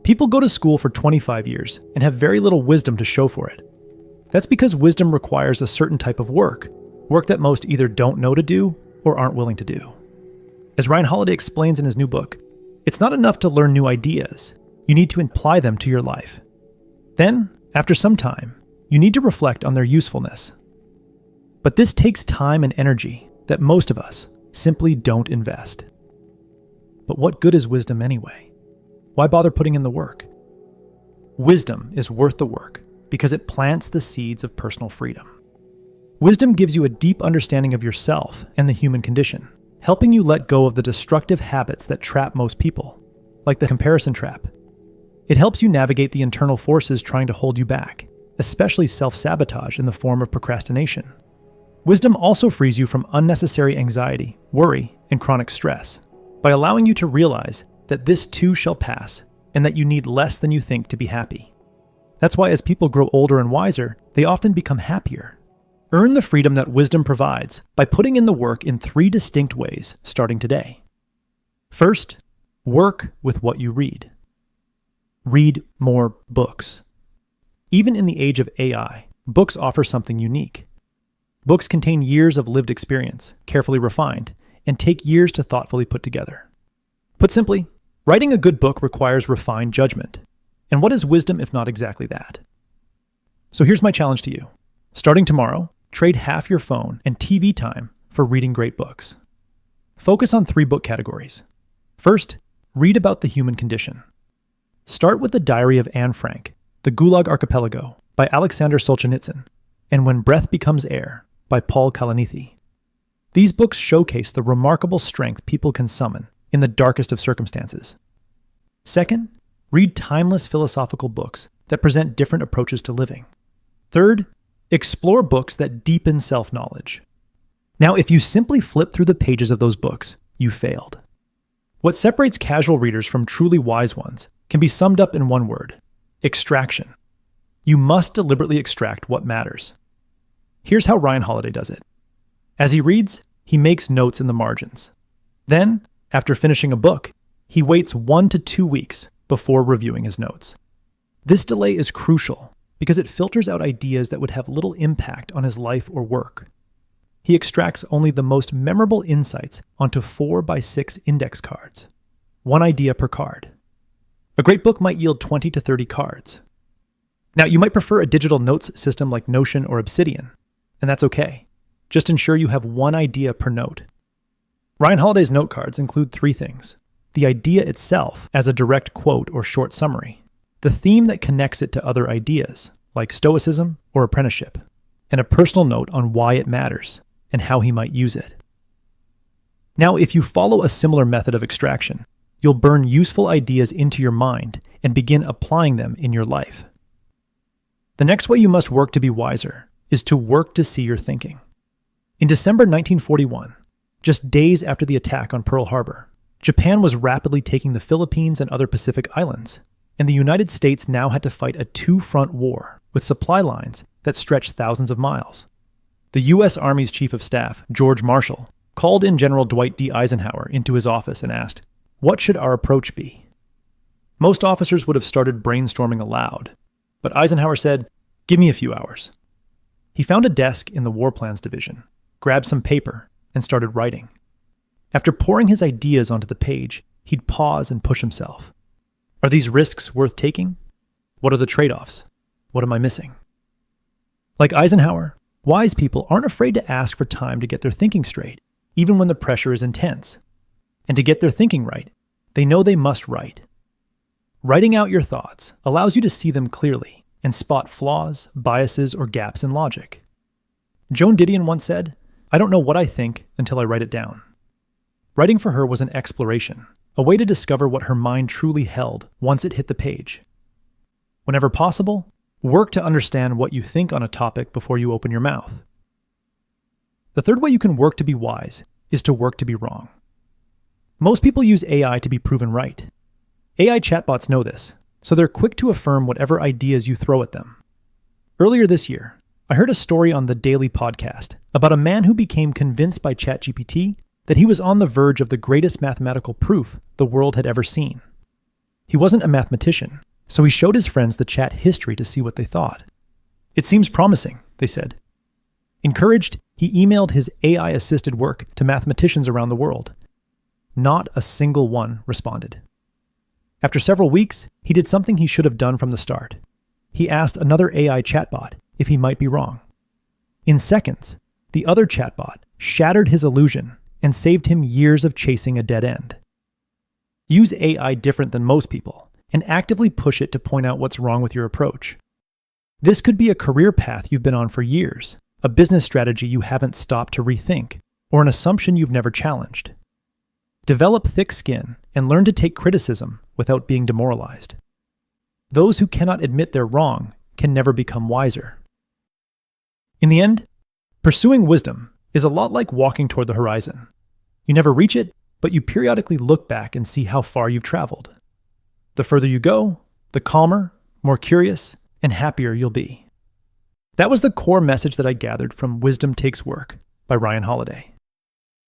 People go to school for 25 years and have very little wisdom to show for it. That's because wisdom requires a certain type of work that most either don't know to do or aren't willing to do. As Ryan Holiday explains in his new book, it's not enough to learn new ideas. You need to apply them to your life. Then, after some time, you need to reflect on their usefulness. But this takes time and energy that most of us simply don't invest. But what good is wisdom anyway? Why bother putting in the work? Wisdom is worth the work because it plants the seeds of personal freedom. Wisdom gives you a deep understanding of yourself and the human condition, helping you let go of the destructive habits that trap most people, like the comparison trap. It helps you navigate the internal forces trying to hold you back, especially self-sabotage in the form of procrastination. Wisdom also frees you from unnecessary anxiety, worry, and chronic stress by allowing you to realize that this too shall pass and that you need less than you think to be happy. That's why as people grow older and wiser, they often become happier. Earn the freedom that wisdom provides by putting in the work in 3 distinct ways starting today. First, work with what you read. Read more books. Even in the age of AI, books offer something unique. Books contain years of lived experience, carefully refined, and take years to thoughtfully put together. Put simply, writing a good book requires refined judgment. And what is wisdom if not exactly that? So here's my challenge to you. Starting tomorrow, trade half your phone and TV time for reading great books. Focus on 3 book categories. First, read about the human condition. Start with The Diary of Anne Frank, The Gulag Archipelago by Alexander Solzhenitsyn, and When Breath Becomes Air by Paul Kalanithi. These books showcase the remarkable strength people can summon in the darkest of circumstances. Second, read timeless philosophical books that present different approaches to living. Third, explore books that deepen self-knowledge. Now, if you simply flip through the pages of those books, you failed. What separates casual readers from truly wise ones can be summed up in one word: extraction. You must deliberately extract what matters. Here's how Ryan Holiday does it. As he reads, he makes notes in the margins. Then, after finishing a book, he waits 1 to 2 weeks before reviewing his notes. This delay is crucial because it filters out ideas that would have little impact on his life or work. He extracts only the most memorable insights onto 4x6 index cards, 1 idea per card. A great book might yield 20 to 30 cards. Now, you might prefer a digital notes system like Notion or Obsidian, and that's okay. Just ensure you have 1 idea per note. Ryan Holiday's note cards include 3 things: the idea itself as a direct quote or short summary, the theme that connects it to other ideas, like stoicism or apprenticeship, and a personal note on why it matters and how he might use it. Now, if you follow a similar method of extraction, you'll burn useful ideas into your mind and begin applying them in your life. The next way you must work to be wiser is to work to see your thinking. In December 1941, just days after the attack on Pearl Harbor, Japan was rapidly taking the Philippines and other Pacific islands, and the United States now had to fight a 2-front war with supply lines that stretched thousands of miles. The U.S. Army's Chief of Staff, George Marshall, called in General Dwight D. Eisenhower into his office and asked, "What should our approach be?" Most officers would have started brainstorming aloud, but Eisenhower said, "Give me a few hours." He found a desk in the War Plans Division, grabbed some paper, and started writing. After pouring his ideas onto the page, he'd pause and push himself. Are these risks worth taking? What are the trade-offs? What am I missing? Like Eisenhower, wise people aren't afraid to ask for time to get their thinking straight, even when the pressure is intense. And to get their thinking right, they know they must write. Writing out your thoughts allows you to see them clearly and spot flaws, biases, or gaps in logic. Joan Didion once said, "I don't know what I think until I write it down." Writing for her was an exploration, a way to discover what her mind truly held once it hit the page. Whenever possible, work to understand what you think on a topic before you open your mouth. The third way you can work to be wise is to work to be wrong. Most people use AI to be proven right. AI chatbots know this, so they're quick to affirm whatever ideas you throw at them. Earlier this year, I heard a story on the Daily Podcast about a man who became convinced by ChatGPT that he was on the verge of the greatest mathematical proof the world had ever seen. He wasn't a mathematician, so he showed his friends the chat history to see what they thought. It seems promising, they said. Encouraged, he emailed his AI-assisted work to mathematicians around the world. Not a single one responded. After several weeks, he did something he should have done from the start. He asked another AI chatbot if he might be wrong. In seconds, the other chatbot shattered his illusion and saved him years of chasing a dead end. Use AI different than most people and actively push it to point out what's wrong with your approach. This could be a career path you've been on for years, a business strategy you haven't stopped to rethink, or an assumption you've never challenged. Develop thick skin and learn to take criticism without being demoralized. Those who cannot admit they're wrong can never become wiser. In the end, pursuing wisdom is a lot like walking toward the horizon. You never reach it, but you periodically look back and see how far you've traveled. The further you go, the calmer, more curious, and happier you'll be. That was the core message that I gathered from Wisdom Takes Work by Ryan Holiday.